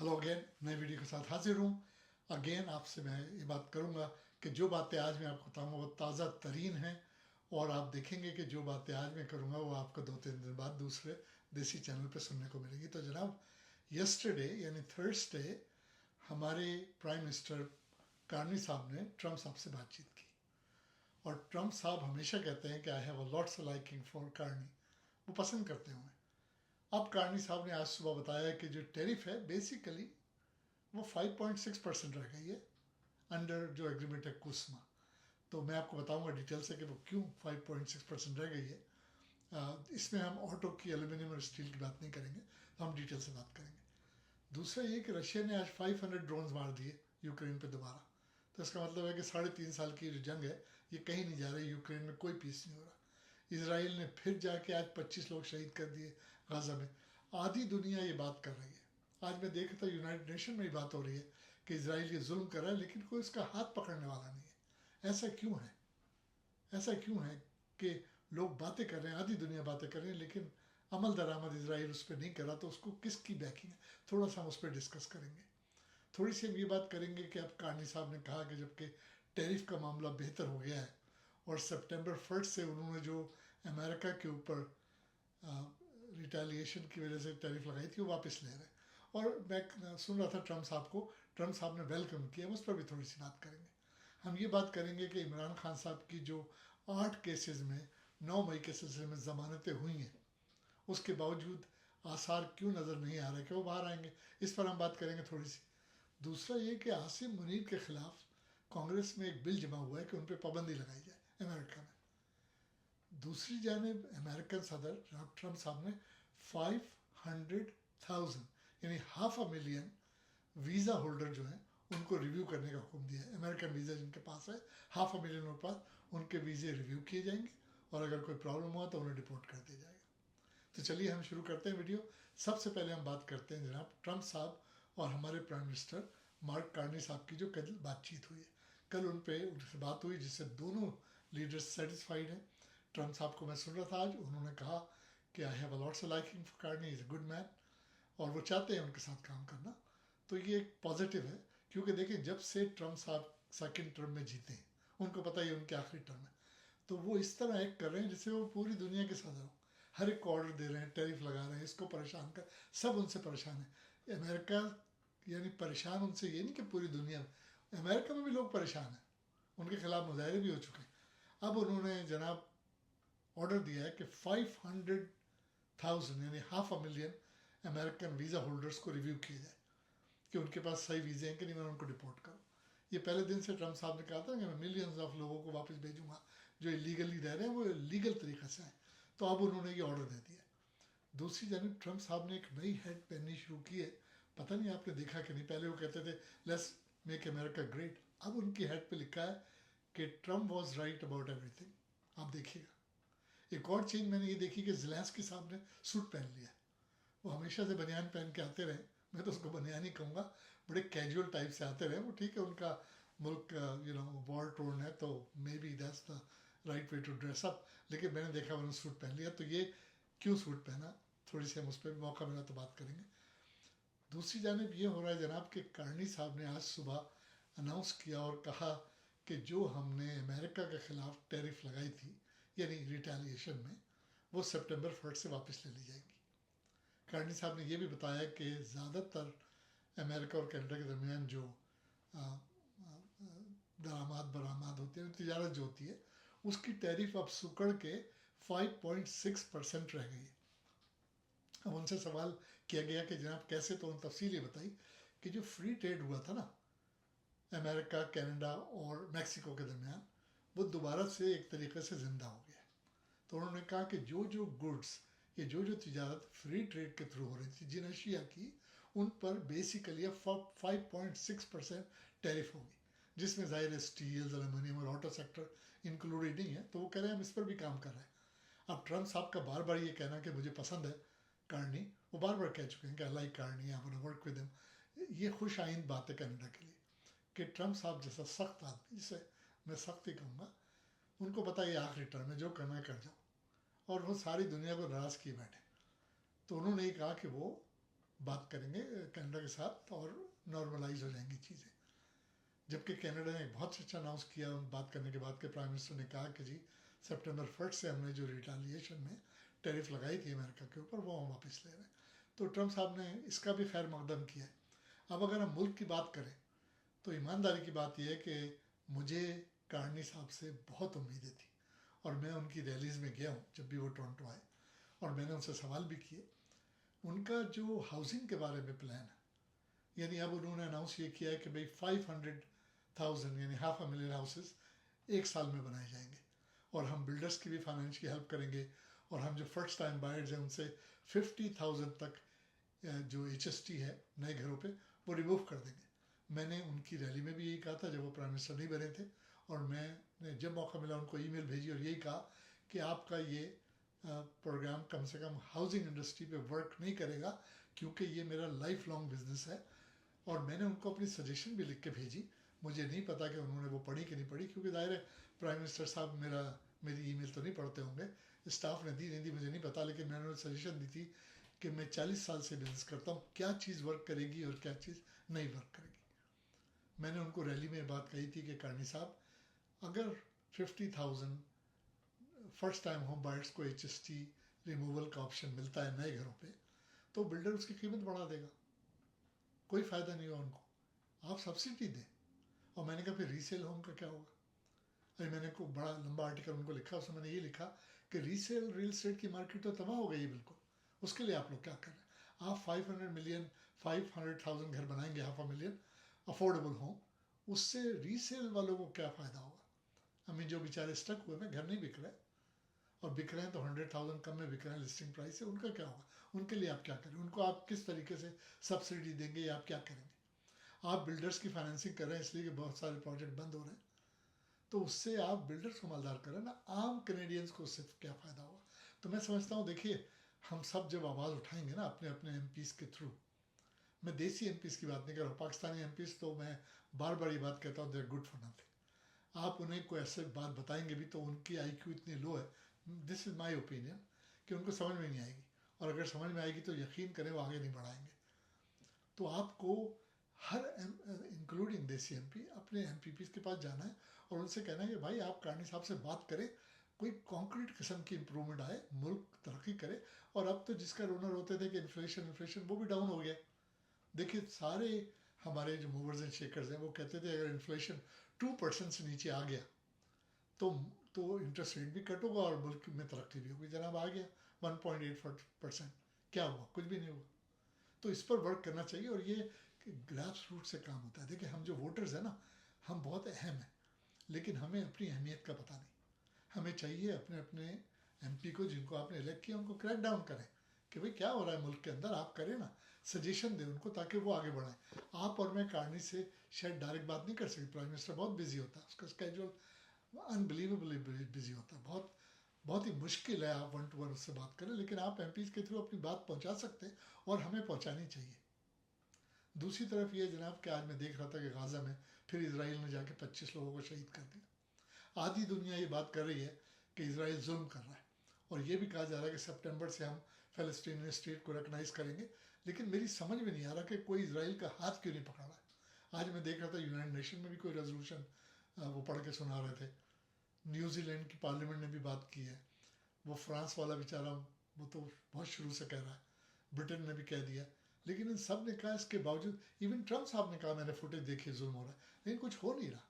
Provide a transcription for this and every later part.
Hello again, नए video के साथ हाजिर हूँ। अगेन आपसे मैं ये बात करूँगा कि जो बातें आज मैं आपको बताऊँगा वो ताज़ा तरीन हैं, और आप देखेंगे कि जो बातें आज मैं करूँगा वो आपको 2-3 दिन बाद दूसरे देसी चैनल पे सुनने को मिलेगी। तो जनाब, यस्टरडे यानी थर्सडे हमारे प्राइम मिनिस्टर कार्नी साहब ने ट्रम्प साहब से बातचीत की, और ट्रम्प साहब हमेशा कहते हैं कि I have a lots liking for Carney, वो पसंद करते हैं उन्हें। अब कार्नी साहब ने आज सुबह बताया कि जो टैरिफ है बेसिकली वो 5.6% रह गई है अंडर जो एग्रीमेंट है कुसमा। तो मैं आपको बताऊंगा डिटेल से कि वो क्यों 5.6% रह गई है। इसमें हम ऑटो की, एल्यूमिनियम और स्टील की बात नहीं करेंगे, तो हम डिटेल से बात करेंगे। दूसरा ये कि रशिया ने आज 500 ड्रोन्स मार दिए यूक्रेन पे दोबारा। तो इसका मतलब है कि 3.5 साल की जो जंग है ये कहीं नहीं जा रही, यूक्रेन में कोई पीस नहीं हो रहा। इसराइल ने फिर जाके आज 25 लोग शहीद कर दिए गाजा में। आधी दुनिया ये बात कर रही है। आज मैं देखा था यूनाइटेड नेशन में ये बात हो रही है कि इसराइल ये जुल्म कर रहा है, लेकिन कोई उसका हाथ पकड़ने वाला नहीं है। ऐसा क्यों है? ऐसा क्यों है कि लोग बातें कर रहे हैं, आधी दुनिया बातें कर रही है, लेकिन अमल दरामद इसराइल उस पर नहीं कर रहा? तो उसको किसकी बैकिंग है? थोड़ा सा हम उस पर डिस्कस करेंगे। थोड़ी सी हम ये बात करेंगे कि अब कार्नी साहब ने कहा कि जबकि टैरिफ का मामला बेहतर हो गया है और सितंबर 1 से उन्होंने जो अमेरिका के ऊपर रिटेलिएशन की वजह से टैरिफ लगाई थी वो वापस ले रहे हैं। और मैं सुन रहा था ट्रम्प साहब को, ट्रम्प साहब ने वेलकम किया, उस पर भी थोड़ी सी बात करेंगे। हम ये बात करेंगे कि इमरान खान साहब की जो 8 केसेस में 9 मई के सिलसिले में ज़मानतें हुई हैं, उसके बावजूद आसार क्यों नज़र नहीं आ रहे कि वो बाहर आएंगे, इस पर हम बात करेंगे थोड़ी सी। दूसरा ये कि आसिम मुनीर के खिलाफ कांग्रेस में एक बिल जमा हुआ है कि उन पर पाबंदी लगाई जाए अमेरिका में। दूसरी जानब अमेरिकन सदर ट्रम्प साहब ने 500,000 यानी 500,000 वीज़ा होल्डर जो हैं उनको रिव्यू करने का हुक्म दिया है। अमेरिकन वीज़ा जिनके पास है, 500,000 के पास, उनके वीज़े रिव्यू किए जाएंगे और अगर कोई प्रॉब्लम हुआ तो उन्हें डिपोर्ट कर दिया जाएगा। तो चलिए हम शुरू करते हैं वीडियो। सबसे पहले हम बात करते हैं जनाब ट्रम्प साहब और हमारे प्राइम मिनिस्टर मार्क कार्नी साहब की जो कल बातचीत हुई है। कल उनसे बात हुई जिससे दोनों लीडर्स सेटिस्फाइड हैं। ट्रम्प साहब को मैं सुन रहा था आज, उन्होंने कहा कि I have a lots liking for Carney, is a good man, और वो चाहते हैं उनके साथ काम करना। तो ये एक पॉजिटिव है, क्योंकि देखिए जब से ट्रम्प साहब सेकेंड टर्म में जीते हैं, उनको पता ही उनके आखिरी टर्म है, तो वो इस तरह एक्ट कर रहे हैं जैसे वो पूरी दुनिया के सदर हो। हर एक को ऑर्डर दे रहे हैं, टैरिफ लगा रहे हैं, इसको परेशान कर, सब उनसे परेशान है। अमेरिका यानी परेशान उनसे, ये नहीं कि पूरी दुनिया में, अमेरिका में भी लोग परेशान हैं, उनके खिलाफ मुजाहरे भी हो चुके हैं। अब उन्होंने जनाब ऑर्डर दिया है कि 500,000 यानी 500,000 अमेरिकन वीज़ा होल्डर्स को रिव्यू किया जाए कि उनके पास सही वीज़े हैं कि नहीं, मैं उनको डिपोर्ट करूँ। ये पहले दिन से ट्रम्प साहब ने कहा था कि मैं मिलियंस ऑफ लोगों को वापस भेजूंगा जो इलीगली रह रहे हैं, वो लीगल तरीके से हैं। तो अब उन्होंने ये ऑर्डर दे दिया। दूसरी जानब ट्रम्प साहब ने एक नई हेड पहननी शुरू की है, पता नहीं आपने देखा कि नहीं। पहले वो कहते थे लेट्स मेक अमेरिका ग्रेट, अब उनकी हेड पे लिखा है कि Trump was right about everything. आप देखिएगा। एक और चीज़ मैंने ये देखी कि ज़ेलेंस्की साहब ने सूट पहन लिया। वो हमेशा से बनियान पहन के आते रहे, मैं तो उसको बनियान ही कहूँगा, बड़े कैजुअल टाइप से आते रहे वो। ठीक है, उनका मुल्क वॉर टोर्न है, तो maybe that's the right way to dress up, लेकिन मैंने देखा उन्होंने सूट पहन लिया। तो ये क्यों सूट पहना, थोड़ी सी हम उस पर मौका मिला तो बात करेंगे। दूसरी जानब ये हो रहा है जनाब कि कार्नी साहब ने आज सुबह अनाउंस किया और कहा कि जो हमने अमेरिका के ख़िलाफ़ टैरिफ लगाई थी यानी रिटेलिएशन में, वो सितंबर 1 से वापस ले ली जाएगी। कार्नी साहब ने यह भी बताया कि ज़्यादातर अमेरिका और कनाडा के दरमियान जो दरामद बरामद होती है, तिजारत जो होती है, उसकी टैरिफ अब सुकड़ के 5.6% रह गई है। अब उनसे सवाल किया गया कि जनाब कैसे, तो उन तफसील ये बताई कि जो फ्री ट्रेड हुआ था ना अमेरिका, कनाडा और मैक्सिको के दरमियान, वो दोबारा से एक तरीके से ज़िंदा हो गया। तो उन्होंने कहा कि जो जो गुड्स, ये जो जो तिजारत फ्री ट्रेड के थ्रू हो रही थी जिन अशिया की, उन पर बेसिकली अब 5.6% टैरिफ होगी, जिसमें ज़ाहिर है स्टील, एल्यूमिनियम और ऑटो सेक्टर इंक्लूडेड नहीं है। तो वो कह रहे हैं हम इस पर भी काम कर रहे हैं। अब ट्रम्प साहब का बार बार ये कहना कि मुझे पसंद है कार्नी, वो बार बार कह चुके हैं कि I like Carney, I want to work with him, ये खुश आइंद बात है कनाडा के लिए कि ट्रम्प साहब जैसा सख्त आदमी, जिसे मैं सख्त ही कहूँगा, उनको पता है ये आखिरी टर्म है, जो करना है कर जाओ, और वो सारी दुनिया को नाराज़ किए बैठे। तो उन्होंने ये कहा कि वो बात करेंगे कनाडा के साथ और नॉर्मलाइज हो जाएंगी चीज़ें। जबकि कनाडा ने एक बहुत अच्छा अनाउंस किया बात करने के बाद, के प्राइम मिनिस्टर ने कहा कि जी सितंबर 1 से हमने जो रिटालिएशन में टैरिफ लगाई थी अमेरिका के ऊपर वो हम वापस ले रहे हैं। तो ट्रम्प साहब ने इसका भी खैर मकदम किया है। अब अगर हम मुल्क की बात करें तो ईमानदारी की बात यह है कि मुझे कार्नी साहब से बहुत उम्मीदें थी और मैं उनकी रैलीज़ में गया हूँ जब भी वो टोरंटो आए, और मैंने उनसे सवाल भी किए। उनका जो हाउसिंग के बारे में प्लान है, यानी अब उन्होंने अनाउंस ये किया है कि भाई 500,000 यानी 500,000 हाउसेस एक साल में बनाए जाएंगे, और हम बिल्डर्स की भी फाइनेंस की हेल्प करेंगे, और हम जो फर्स्ट टाइम बायर्स हैं उनसे 50,000 तक जो HST है नए घरों पे वो रिमूव कर देंगे। मैंने उनकी रैली में भी यही कहा था जब वो प्राइम मिनिस्टर नहीं बने थे, और मैंने जब मौका मिला उनको ईमेल भेजी और यही कहा कि आपका ये प्रोग्राम कम से कम हाउसिंग इंडस्ट्री पे वर्क नहीं करेगा, क्योंकि ये मेरा लाइफ लॉन्ग बिजनेस है। और मैंने उनको अपनी सजेशन भी लिख के भेजी। मुझे नहीं पता कि उन्होंने वो पढ़ी कि नहीं पढ़ी, क्योंकि जाहिर है प्राइम मिनिस्टर साहब मेरी ईमेल तो नहीं पढ़ते होंगे, स्टाफ ने दी नहीं दी मुझे नहीं पता, लेकिन मैंने उन्हें सजेशन दी थी कि मैं 40 साल से बिजनेस करता हूँ, क्या चीज़ वर्क करेगी और क्या चीज़ नहीं वर्क करेगी। मैंने उनको रैली में बात कही थी कि कार्नी साहब, अगर 50,000 फर्स्ट टाइम होम बायर्स को HST रिमूवल का ऑप्शन मिलता है नए घरों पे, तो बिल्डर उसकी कीमत बढ़ा देगा, कोई फ़ायदा नहीं होगा उनको, आप सब्सिडी दें। और मैंने कहा फिर रीसेल होम का क्या होगा? अरे मैंने को बड़ा लंबा आर्टिकल उनको लिखा, उसमें मैंने ये लिखा कि रीसेल रियल एस्टेट की मार्केट तो तबाह हो गई है बिल्कुल, उसके लिए आप लोग क्या कर रहे हैं? आप 500,000 घर बनाएंगे, 500,000 अफोर्डेबल होम, उससे रीसेल वालों को क्या फ़ायदा होगा? हमें जो बेचारे स्टक हुए हैं, घर नहीं बिक रहे, और बिक रहे हैं तो 100,000 कम में बिक रहे हैं लिस्टिंग प्राइस से, उनका क्या होगा? उनके लिए आप क्या करें? उनको आप किस तरीके से सब्सिडी देंगे या आप क्या करेंगे? आप बिल्डर्स की फाइनेंसिंग कर रहे हैं इसलिए कि बहुत सारे प्रोजेक्ट बंद हो रहे हैं, तो उससे आप बिल्डर्स को मालदार करें ना, आम कैनेडियंस को उससे क्या फ़ायदा होगा? तो मैं समझता हूँ, देखिए हम सब जब आवाज़ उठाएंगे ना अपने अपने MPs के थ्रू, मैं देसी MPs की बात नहीं कर रहा हूँ, पाकिस्तानी MPs तो मैं बार बार ये बात कहता हूँ, they are good for nothing. आप उन्हें कोई ऐसे बात बताएंगे भी तो उनकी IQ इतनी लो है, दिस इज़ माई ओपिनियन, कि उनको समझ में नहीं आएगी, और अगर समझ में आएगी तो यकीन करें वो आगे नहीं बढ़ाएंगे। तो आपको हर इंक्लूडिंग देसी MP अपने MPPs के पास जाना है और उनसे कहना है कि भाई आप कार्नी साहब से बात करें, कोई कॉन्क्रीट किस्म की इम्प्रूवमेंट आए, मुल्क तरक्की करे। और अब तो जिसका रोनर होते थे कि इन्फ्लेशन वो भी डाउन हो गया। देखिए सारे हमारे जो मूवर्स एंड शेकर्स हैं वो कहते थे अगर इन्फ्लेशन 2% से नीचे आ गया तो इंटरेस्ट रेट भी कट होगा और मुल्क में तरक्की भी होगी। जनाब आ गया 1.84%, क्या हुआ? कुछ भी नहीं हुआ। तो इस पर वर्क करना चाहिए, और ये ग्रास रूट से काम होता है। देखिए हम जो वोटर्स हैं ना, हम बहुत अहम हैं, लेकिन हमें अपनी अहमियत का पता नहीं। हमें चाहिए अपने अपने MP को जिनको आपने इलेक्ट किया उनको क्रैक डाउन करें कि भाई क्या हो रहा है मुल्क के अंदर, आप करें ना, सजेशन दें उनको ताकि वो आगे बढ़ाएं। आप और मैं कार्नी से शायद डायरेक्ट बात नहीं कर सकते, प्राइम मिनिस्टर बहुत बिजी होता है, उसका स्केड्यूल अनबिलीवेबली बिजी होता है, बहुत बहुत ही मुश्किल है आप 1-to-1 उससे बात करें, लेकिन आप MPs के थ्रू अपनी बात पहुंचा सकते हैं और हमें पहुंचानी चाहिए। दूसरी तरफ ये जनाब कि आज मैं देख रहा था कि गाज़ा में फिर इसराइल ने जाके 25 लोगों को शहीद कर दिया। आधी दुनिया ये बात कर रही है कि इसराइल जुल्म कर रहा है, और ये भी कहा जा रहा है कि सितंबर से हम फ़लस्तीनी स्टेट को रिकगनाइज करेंगे, लेकिन मेरी समझ में नहीं आ रहा कि कोई इसराइल का हाथ क्यों नहीं पकड़ा है। आज मैं देख रहा था यूनाइटेड नेशन में भी कोई रेजोल्यूशन वो पढ़ के सुना रहे थे, न्यूजीलैंड की पार्लियामेंट ने भी बात की है, वो फ्रांस वाला बेचारा वो तो बहुत शुरू से कह रहा है, ब्रिटेन ने भी कह दिया, लेकिन इन सब ने कहा, इसके बावजूद इवन ट्रम्प साहब ने कहा मैंने फुटेज देखी जुल्म हो रहा है, लेकिन कुछ हो नहीं रहा।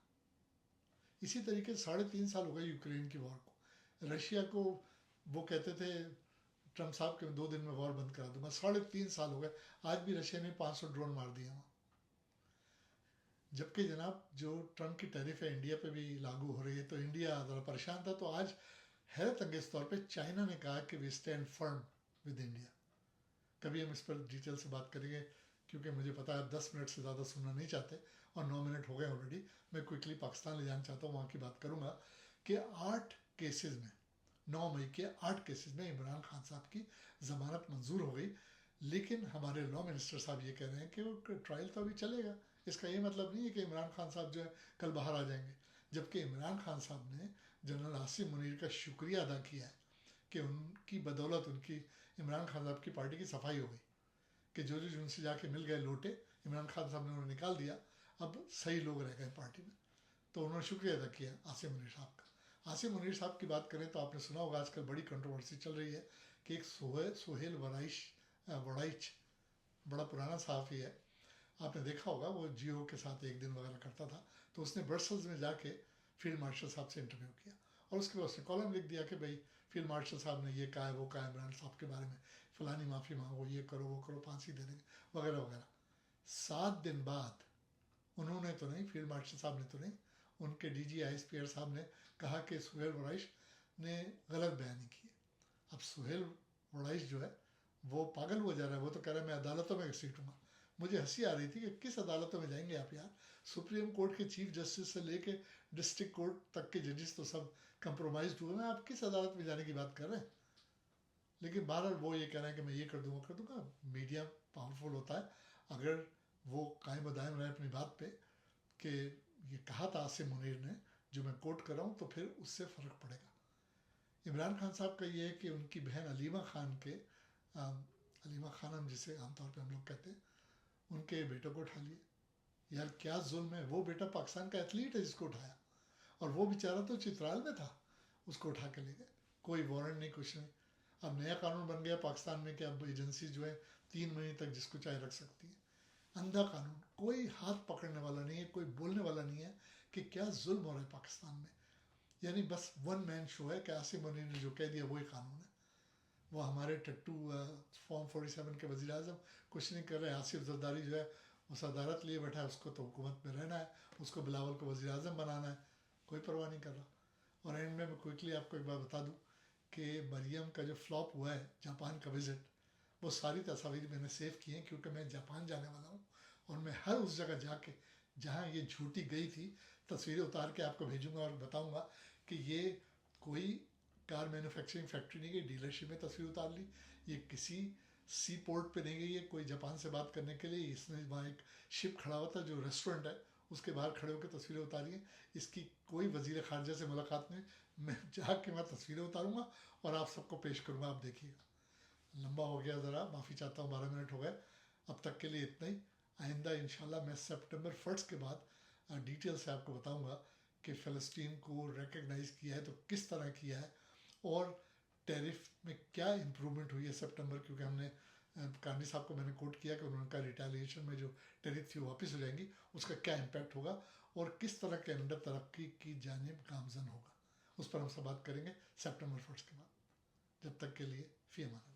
इसी तरीके से 3.5 साल हो गए यूक्रेन की वॉर को। रशिया को वो कहते थे ट्रम्प साहब के 2 दिन में वॉर बंद करा दूंगा, 3.5 साल हो गए, आज भी रशिया ने 500 ड्रोन मार दिए वहाँ। जबकि जनाब जो ट्रम्प की टैरिफ है इंडिया पे भी लागू हो रही है, तो इंडिया ज़रा परेशान था। तो आज हैरत अंगेज तौर पे चाइना ने कहा कि we stand firm with India. कभी हम इस पर डिटेल से बात करेंगे, क्योंकि मुझे पता है आप 10 मिनट से ज़्यादा सुनना नहीं चाहते और 9 मिनट हो गए ऑलरेडी। मैं क्विकली पाकिस्तान ले जाना चाहता हूँ, वहाँ की बात करूँगा कि 8 केसेस में 9 मई के 8 केसेस में इमरान खान साहब की ज़मानत मंजूर हो गई, लेकिन हमारे लॉ मिनिस्टर साहब ये कह रहे हैं कि वो ट्रायल तो अभी चलेगा। इसका ये मतलब नहीं है कि इमरान खान साहब जो है कल बाहर आ जाएंगे, जबकि इमरान खान साहब ने जनरल आसिम मुनीर का शुक्रिया अदा किया है कि उनकी बदौलत उनकी इमरान खान साहब की पार्टी की सफाई हो गई। कि जो जिनसे जाके मिल गए लोटे, इमरान खान साहब ने उन्हें निकाल दिया, अब सही लोग रह गए पार्टी में। तो उन्होंने शुक्रिया अदा किया आसिम मुनीर साहब का। आसिम मुनीर साहब की बात करें तो आपने सुना होगा आजकल बड़ी कंट्रोवर्सी चल रही है कि एक सोहेल वड़ाइच बड़ा पुराना सहाफ़ी है, आपने देखा होगा वो जियो के साथ एक दिन वगैरह करता था, तो उसने ब्रसल्स में जाके फील्ड मार्शल साहब से इंटरव्यू किया और उसके बाद उसने कॉलम लिख दिया कि भाई फील्ड मार्शल साहब ने ये कहा है, वो कहा है इमरान साहब के बारे में, फलानी माफ़ी मांगो, ये करो वो करो, फांसी दे देंगे वगैरह वगैरह। 7 दिन बाद उन्होंने तो नहीं, फील्ड मार्शल साहब ने तो नहीं, उनके DG ISPR साहब ने कहा कि सुहेल वड़ाइश ने गलत बयानी की। अब सुहेल वड़ाइश जो है वो पागल हुआ जा रहा है, वो तो कह रहा है मैं अदालतों में घसीटूंगा। मुझे हंसी आ रही थी कि किस अदालतों में जाएंगे आप यार, सुप्रीम कोर्ट के चीफ जस्टिस से लेके डिस्ट्रिक्ट कोर्ट तक के जजेस तो सब कंप्रोमाइज हुए हैं, आप किस अदालत में जाने की बात कर रहे हैं। लेकिन बहरहाल वो ये कह रहे हैं कि मैं ये कर दूंगा। मीडिया पावरफुल होता है, अगर वो कायम दायम रहे अपनी बात पे कि ये कहा था आसिम मुनीर ने, जो मैं कोट कर रहा हूँ, तो फिर उससे फ़र्क पड़ेगा। इमरान खान साहब का ये है कि उनकी बहन अलीमा खान के अलीमा खानम जिसे आमतौर पे हम लोग कहते हैं, उनके बेटों को उठा लिए। यार क्या जुल्म है, वो बेटा पाकिस्तान का एथलीट है जिसको उठाया, और वो बेचारा तो चित्राल में था, उसको उठा के ले गए, कोई वारंट नहीं, कुछ नहीं। अब नया कानून बन गया पाकिस्तान में कि अब एजेंसी जो है 3 महीने तक जिसको चाहे रख सकती है। अंधा कानून, कोई हाथ पकड़ने वाला नहीं है, कोई बोलने वाला नहीं है कि क्या जुल्म हो रहा है पाकिस्तान में। यानी बस वन मैन शो है कि आसिम मुनीर ने जो कह दिया वही कानून है। वो हमारे टट्टू फॉर्म 47 के वज़ीर आज़म कुछ नहीं कर रहे। आसिफ जरदारी जो है वो सदारत लिए बैठा है, उसको तो हुकूमत में रहना है, उसको बिलावल को वज़ीर आज़म बनाना है, कोई परवाह नहीं कर रहा। और एंड में मैं क्विकली आपको एक बात बता दूं कि मरियम का जो फ्लॉप हुआ है जापान का विज़िट, वो सारी तस्वीर मैंने सेव की हैं क्योंकि मैं जापान जाने वाला हूँ, और मैं हर उस जगह जाके जहाँ ये झूठी गई थी तस्वीरें उतार के आपको भेजूंगा और बताऊंगा कि ये कोई कार मैन्युफैक्चरिंग फैक्ट्री नहीं गई, डीलरशिप में तस्वीर उतार ली, ये किसी सी पोर्ट पे नहीं गई है कोई जापान से बात करने के लिए। इसने वहाँ एक शिप खड़ा हुआ था जो रेस्टोरेंट है, उसके बाहर खड़े होकर तस्वीरें उतारी हैं। इसकी कोई वजीर खारजा से मुलाकात नहीं, मैं जाके मैं तस्वीरें उतारूंगा और आप सबको पेश करूंगा, आप देखिएगा। लंबा हो गया ज़रा, माफ़ी चाहता हूँ, 12 मिनट हो गए। अब तक के लिए इतना ही। आइंदा इंशाल्लाह मैं सितंबर 1 के बाद डिटेल से आपको बताऊंगा कि फ़लस्तीन को रिकग्नाइज़ किया है तो किस तरह किया है, और टैरिफ में क्या इम्प्रूवमेंट हुई है सितंबर, क्योंकि हमने कांडी साहब को मैंने कोट किया कि उनका रिटेलिएशन में जो टैरिफ थी वो वापस हो जाएंगी, उसका क्या इम्पैक्ट होगा और किस तरह के अंदर तरक्की की जानिब गामजन होगा, उस पर हम सब बात करेंगे सितंबर 1 के बाद। जब तक के लिए फ़ी अमान।